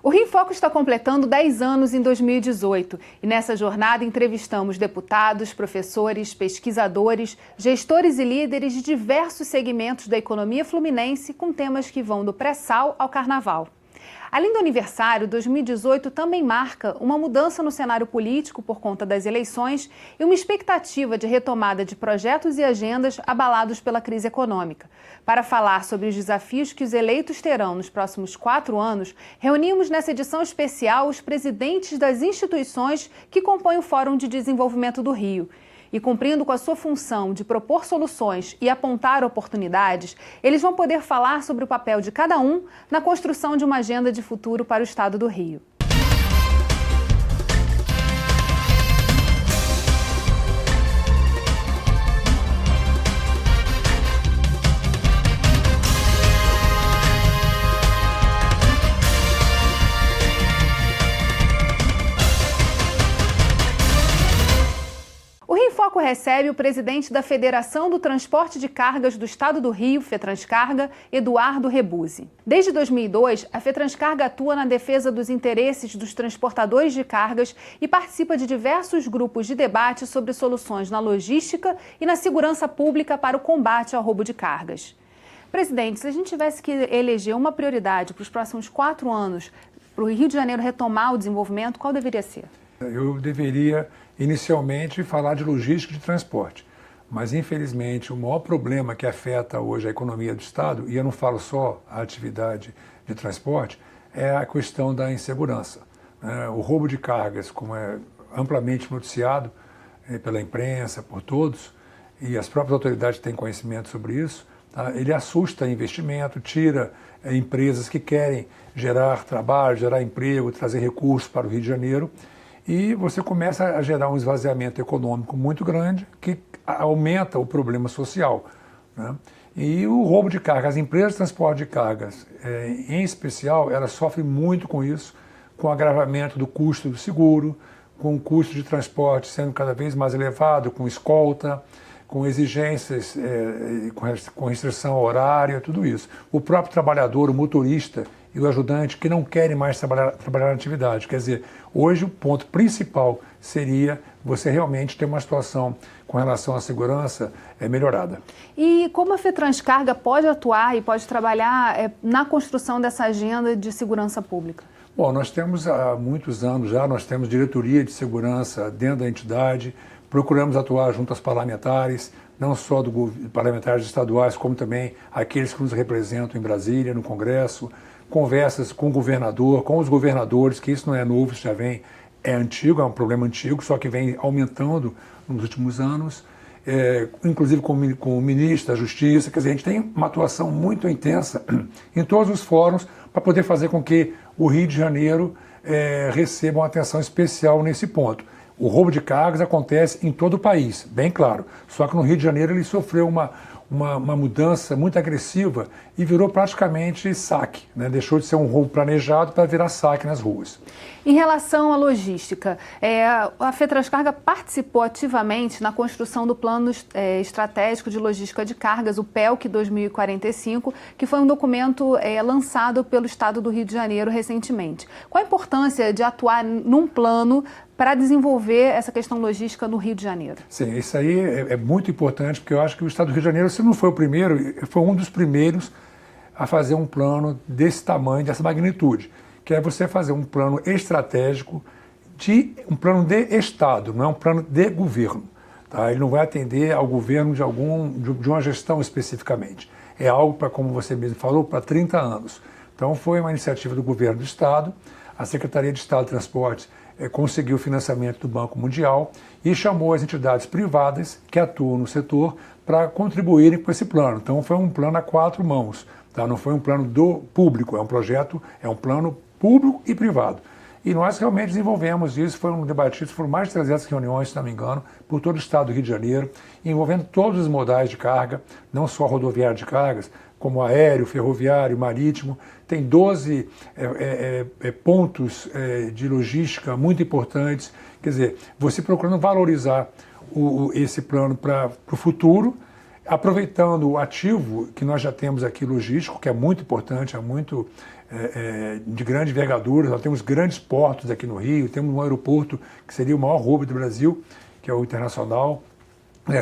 O Rio em Foco está completando 10 anos em 2018 e nessa jornada entrevistamos deputados, professores, pesquisadores, gestores e líderes de diversos segmentos da economia fluminense com temas que vão do pré-sal ao carnaval. Além do aniversário, 2018 também marca uma mudança no cenário político por conta das eleições e uma expectativa de retomada de projetos e agendas abalados pela crise econômica. Para falar sobre os desafios que os eleitos terão nos próximos 4 anos, reunimos nessa edição especial os presidentes das instituições que compõem o Fórum de Desenvolvimento do Rio. E cumprindo com a sua função de propor soluções e apontar oportunidades, eles vão poder falar sobre o papel de cada um na construção de uma agenda de futuro para o Estado do Rio. O Rio em Foco recebe o presidente da Federação do Transporte de Cargas do Estado do Rio, FETranscarga, Eduardo Rebuzzi. Desde 2002, a FETranscarga atua na defesa dos interesses dos transportadores de cargas e participa de diversos grupos de debate sobre soluções na logística e na segurança pública para o combate ao roubo de cargas. Presidente, se a gente tivesse que eleger uma prioridade para os próximos 4 anos para o Rio de Janeiro retomar o desenvolvimento, qual deveria ser? Eu deveria, inicialmente, falar de logística de transporte. Mas, infelizmente, o maior problema que afeta hoje a economia do Estado, e eu não falo só a atividade de transporte, é a questão da insegurança. O roubo de cargas, como é amplamente noticiado pela imprensa, por todos, e as próprias autoridades têm conhecimento sobre isso, tá? Ele assusta investimento, tira empresas que querem gerar trabalho, gerar emprego, trazer recursos para o Rio de Janeiro, e você começa a gerar um esvaziamento econômico muito grande que aumenta o problema social, né? E o roubo de cargas, as empresas de transporte de cargas, em especial, elas sofrem muito com isso, com o agravamento do custo do seguro, com o custo de transporte sendo cada vez mais elevado, com escolta, com exigências, com restrição horária, tudo isso. O próprio trabalhador, o motorista e o ajudante que não querem mais trabalhar na atividade. Quer dizer, hoje o ponto principal seria você realmente ter uma situação com relação à segurança melhorada. E como a FETranscarga pode atuar e pode trabalhar na construção dessa agenda de segurança pública? Bom, nós temos há muitos anos já, nós temos diretoria de segurança dentro da entidade, procuramos atuar junto aos parlamentares, não só parlamentares estaduais, como também aqueles que nos representam em Brasília, no Congresso, conversas com o governador, com os governadores, que isso não é novo, isso já vem, é antigo, é um problema antigo, só que vem aumentando nos últimos anos, inclusive com o ministro da Justiça. Quer dizer, a gente tem uma atuação muito intensa em todos os fóruns para poder fazer com que o Rio de Janeiro receba uma atenção especial nesse ponto. O roubo de cargas acontece em todo o país, bem claro, só que no Rio de Janeiro ele sofreu uma mudança muito agressiva e virou praticamente saque, né? Deixou de ser um roubo planejado para virar saque nas ruas. Em relação à logística, a FETranscarga participou ativamente na construção do Plano Estratégico de Logística de Cargas, o PELC 2045, que foi um documento lançado pelo Estado do Rio de Janeiro recentemente. Qual a importância de atuar num plano para desenvolver essa questão logística no Rio de Janeiro? Sim, isso aí é muito importante, porque eu acho que o Estado do Rio de Janeiro, se não foi o primeiro, foi um dos primeiros a fazer um plano desse tamanho, dessa magnitude, que é você fazer um plano estratégico, um plano de Estado, não é um plano de governo. Tá? Ele não vai atender ao governo de uma gestão especificamente. É algo para, como você mesmo falou, para 30 anos. Então foi uma iniciativa do governo do Estado, a Secretaria de Estado de Transportes conseguiu o financiamento do Banco Mundial e chamou as entidades privadas que atuam no setor para contribuírem com esse plano. Então foi um plano a 4 mãos, tá? Não foi um plano do público, é um plano público e privado. E nós realmente desenvolvemos isso, foram debatidos, foram mais de 300 reuniões, se não me engano, por todo o estado do Rio de Janeiro, envolvendo todos os modais de carga, não só rodoviário de cargas, como aéreo, ferroviário, marítimo. Tem 12 pontos de logística muito importantes. Quer dizer, você procurando valorizar esse plano para o futuro, aproveitando o ativo que nós já temos aqui logístico, que é muito importante, é muito de grande envergadura. Nós temos grandes portos aqui no Rio, temos um aeroporto que seria o maior hub do Brasil, que é o Internacional.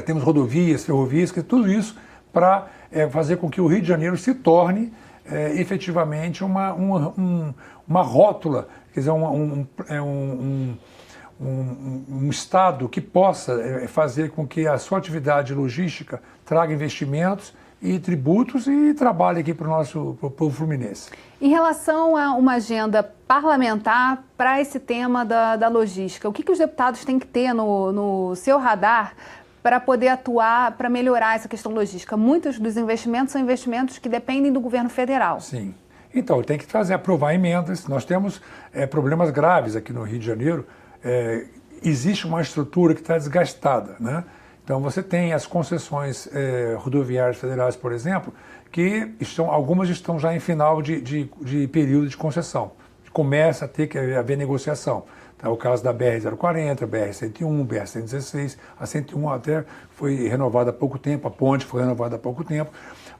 Temos rodovias, ferrovias, tudo isso para fazer com que o Rio de Janeiro se torne efetivamente uma rótula, quer dizer, um estado que possa fazer com que a sua atividade logística traga investimentos e tributos e trabalhe aqui para o nosso povo fluminense. Em relação a uma agenda parlamentar para esse tema da logística, o que os deputados têm que ter no seu radar para poder atuar, para melhorar essa questão logística? Muitos dos investimentos são investimentos que dependem do governo federal. Sim. Então, tem que aprovar emendas. Nós temos problemas graves aqui no Rio de Janeiro. Existe uma estrutura que está desgastada, né? Então você tem as concessões rodoviárias federais, por exemplo, que algumas estão já em final de período de concessão. Começa a ter que haver negociação. Tá, o caso da BR-040, BR-101, BR-116, a 101 até foi renovada há pouco tempo, a ponte foi renovada há pouco tempo.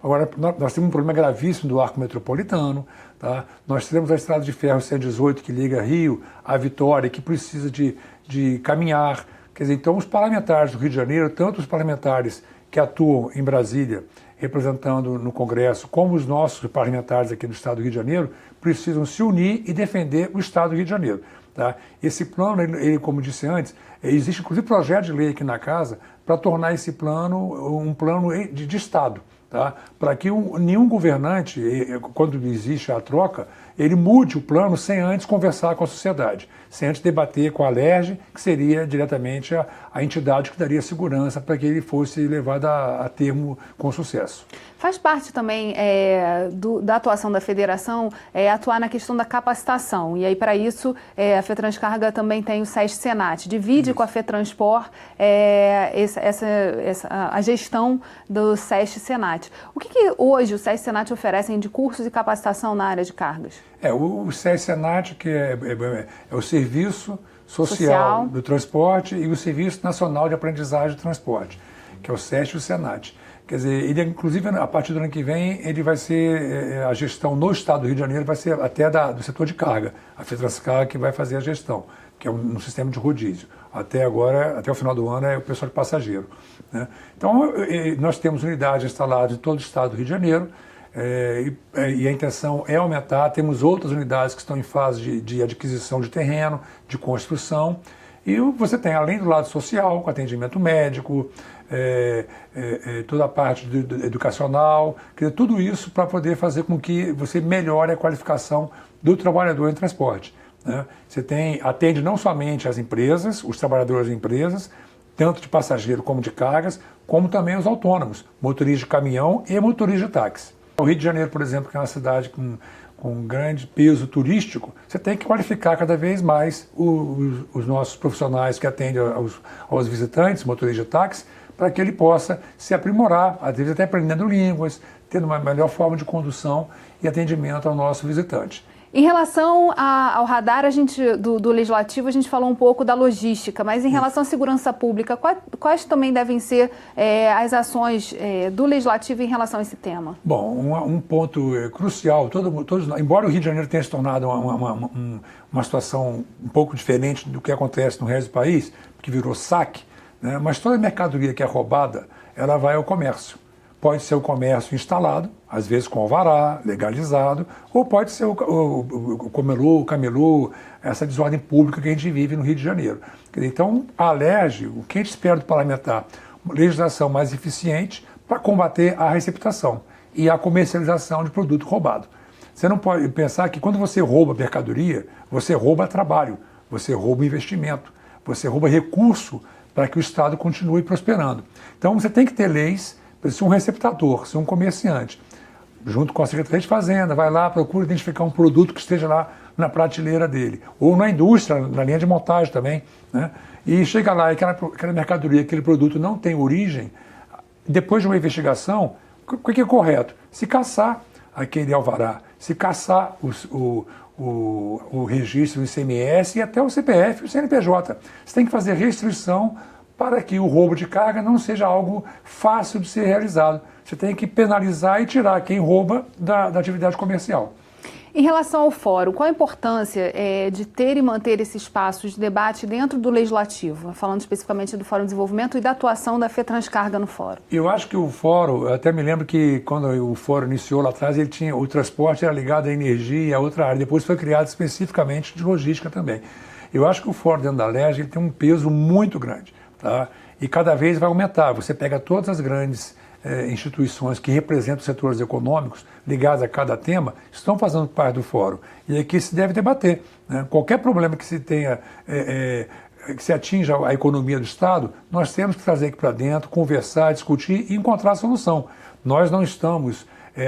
Agora, nós temos um problema gravíssimo do arco metropolitano. Tá? Nós temos a estrada de ferro 118 que liga Rio a Vitória, que precisa de caminhar. Quer dizer, então, os parlamentares do Rio de Janeiro, tanto os parlamentares que atuam em Brasília, representando no Congresso, como os nossos parlamentares aqui do Estado do Rio de Janeiro, precisam se unir e defender o Estado do Rio de Janeiro. Tá? Esse plano, ele, como disse antes, existe inclusive projeto de lei aqui na Casa para tornar esse plano um plano de Estado. Tá? Para que nenhum governante, quando existe a troca, ele mude o plano sem antes conversar com a sociedade, sem antes debater com a Alerj, que seria diretamente a entidade que daria segurança para que ele fosse levado a termo com sucesso. Faz parte também da atuação da federação atuar na questão da capacitação. E aí, para isso, a FETranscarga também tem o SESC Senat. Divide com a FETranspor a gestão do SESC Senat. O que hoje o SESC Senat oferecem de cursos e capacitação na área de cargas? O SESC Senat, que é o Serviço Social do Transporte e o Serviço Nacional de Aprendizagem do Transporte, que é o SESC e o Senat. Quer dizer, ele, inclusive, a partir do ano que vem, ele vai ser, a gestão no Estado do Rio de Janeiro vai ser até do setor de carga. A FETranscarga que vai fazer a gestão, que é um sistema de rodízio. Até agora, até o final do ano, é o pessoal de passageiro. Né? Então, nós temos unidades instaladas em todo o Estado do Rio de Janeiro, e a intenção é aumentar. Temos outras unidades que estão em fase de adquisição de terreno, de construção. E você tem, além do lado social, com atendimento médico, toda a parte educacional, tudo isso para poder fazer com que você melhore a qualificação do trabalhador em transporte. Né? Você atende não somente as empresas, os trabalhadores das empresas, tanto de passageiro como de cargas, como também os autônomos, motoristas de caminhão e motoristas de táxi. O Rio de Janeiro, por exemplo, que é uma cidade com grande peso turístico, você tem que qualificar cada vez mais os nossos profissionais que atendem aos visitantes, motoristas de táxi, para que ele possa se aprimorar, às vezes até aprendendo línguas, tendo uma melhor forma de condução e atendimento ao nosso visitante. Em relação ao radar do Legislativo, a gente falou um pouco da logística, mas em relação à segurança pública, quais também devem ser as ações do Legislativo em relação a esse tema? Bom, um ponto crucial, embora o Rio de Janeiro tenha se tornado uma situação um pouco diferente do que acontece no resto do país, que virou saque, né, mas toda mercadoria que é roubada, ela vai ao comércio. Pode ser o comércio instalado, às vezes com alvará, legalizado, ou pode ser o camelô, essa desordem pública que a gente vive no Rio de Janeiro. Então, a Alerj, o que a gente espera do parlamentar? Uma legislação mais eficiente para combater a receptação e a comercialização de produto roubado. Você não pode pensar que quando você rouba mercadoria, você rouba trabalho, você rouba investimento, você rouba recurso para que o Estado continue prosperando. Então, você tem que ter leis. Se um receptador, se um comerciante, junto com a Secretaria de Fazenda, vai lá, procura identificar um produto que esteja lá na prateleira dele, ou na indústria, na linha de montagem também, né? E chega lá e aquela mercadoria, aquele produto não tem origem, depois de uma investigação, o que é correto? Se caçar aquele alvará, se caçar o registro do ICMS e até o CPF, o CNPJ. Você tem que fazer restrição para que o roubo de carga não seja algo fácil de ser realizado. Você tem que penalizar e tirar quem rouba da atividade comercial. Em relação ao fórum, qual a importância de ter e manter esse espaço de debate dentro do Legislativo? Falando especificamente do Fórum de Desenvolvimento e da atuação da FETranscarga no fórum. Eu acho que o fórum, eu até me lembro que quando o fórum iniciou lá atrás, ele tinha, o transporte era ligado à energia e a outra área. Depois foi criado especificamente de logística também. Eu acho que o fórum dentro da LERJ ele tem um peso muito grande, tá? E cada vez vai aumentar. Você pega todas as grandes instituições que representam os setores econômicos ligados a cada tema, estão fazendo parte do fórum. E aqui se deve debater, né? Qualquer problema que se tenha, que se atinja a economia do Estado, nós temos que trazer aqui para dentro, conversar, discutir e encontrar a solução. Nós não estamos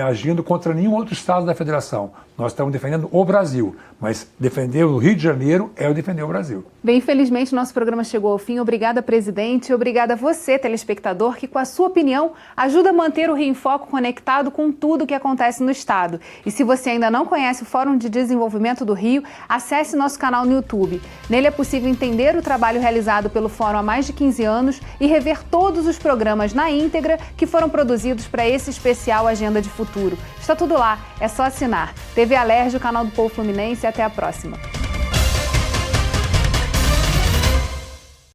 agindo contra nenhum outro Estado da Federação. Nós estamos defendendo o Brasil, mas defender o Rio de Janeiro é o defender o Brasil. Bem, infelizmente, nosso programa chegou ao fim. Obrigada, presidente, e obrigada a você, telespectador, que com a sua opinião ajuda a manter o Rio em Foco conectado com tudo o que acontece no Estado. E se você ainda não conhece o Fórum de Desenvolvimento do Rio, acesse nosso canal no YouTube. Nele é possível entender o trabalho realizado pelo Fórum há mais de 15 anos e rever todos os programas na íntegra que foram produzidos para esse especial Agenda de Futuro. Está tudo lá, é só assinar. TV Alerj, o canal do Povo Fluminense, e até a próxima.